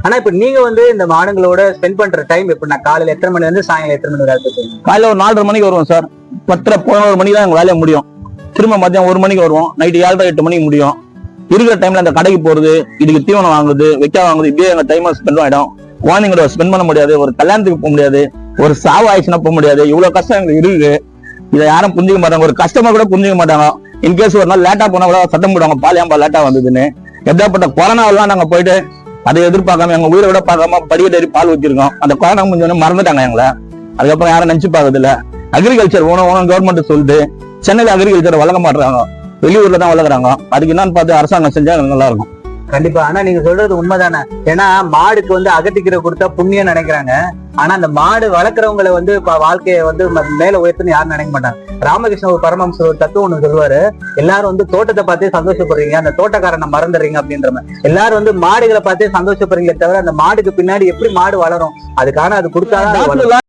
ஆனா இப்ப நீங்க இந்த மாடுங்களோட ஸ்பெண்ட் பண்ற டைம் எப்படின்னா காலையில எத்தனை மணி வந்து சாயங்காலம் எத்தனை மணி வரைக்கும்? காலையில ஒரு 4:30 மணிக்கு வருவோம் சார். 10-11 மணிக்கு தான் எங்க வேலையை முடியும். திரும்ப மதியம் 1 மணிக்கு வருவோம். நைட்டு 7:30-8 மணிக்கு முடியும். இருக்கிற டைம்ல அந்த கடைக்கு போறது, இதுக்கு தீவனம் வாங்குறது, வைக்க வாங்குறது, இப்படியே எங்க டைம் ஸ்பெண்ட் ஆயிடும். குழந்தைங்களோட ஸ்பெண்ட் பண்ண முடியாது, ஒரு கல்யாணத்துக்கு போக முடியாது, ஒரு சாவு ஆயிடுச்சுன்னா போக முடியாது. இவ்வளவு கஷ்டம் எங்களுக்கு இருக்கு. இதை யாரும் புரிஞ்சுக்க மாட்டாங்க, ஒரு கஸ்டமர் கூட புரிஞ்சுக்க மாட்டாங்க. இன்கேஸ் ஒரு நாள் லேட்டா போனா கூட சட்டம் போடுவாங்க, பால் ஏன்பா லேட்டா வந்ததுன்னு. எப்படியாப்பட்ட கொரோனாவெல்லாம் நாங்க போயிட்டு அதை எதிர்பார்க்காம எங்க உயிரை விட பார்க்காம படிக்கட்டேறி பால் வச்சிருக்கோம். அந்த கொரோனா முடிஞ்சோன்னு மறந்துட்டாங்க எங்களை. அதுக்கப்புறம் யாரும் நினைச்சு பார்க்கறது இல்ல. அக்ரிகல்ச்சர் ஓணும் கவர்மெண்ட் சொல்லிட்டு சென்னையில அக்ரிகல்ச்சர் வளர்க்க மாட்டாங்க, வெளியூர்ல தான் வளர்க்குறாங்க. அதுக்கு என்னன்னு பார்த்து அரசாங்கம் செஞ்சா நல்லா இருக்கும். கண்டிப்பா. ஆனா நீங்க சொல்றது உண்மைதானே. ஏன்னா மாடுக்கு அகத்திக்கிற கொடுத்தா புண்ணியம் நினைக்கிறாங்க. ஆனா அந்த மாடு வளர்க்குறவங்களை வாழ்க்கையை மேல உயர்த்துன்னு யாரும் நினைக்க மாட்டாங்க. ராமகிருஷ்ண ஒரு பரமஹம்சர் ஒரு தத்துவம் ஒண்ணு சொல்லுவாரு, எல்லாரும் தோட்டத்தை பார்த்தே சந்தோஷப்படுறீங்க, அந்த தோட்டக்காரனை மறந்துடுறீங்க அப்படின்ற மாதிரி. எல்லாரும் மாடுகளை பார்த்தே சந்தோஷப்படுறீங்களே தவிர அந்த மாடுக்கு பின்னாடி எப்படி மாடு வளரும், அதுக்கான அது கொடுத்தாதான்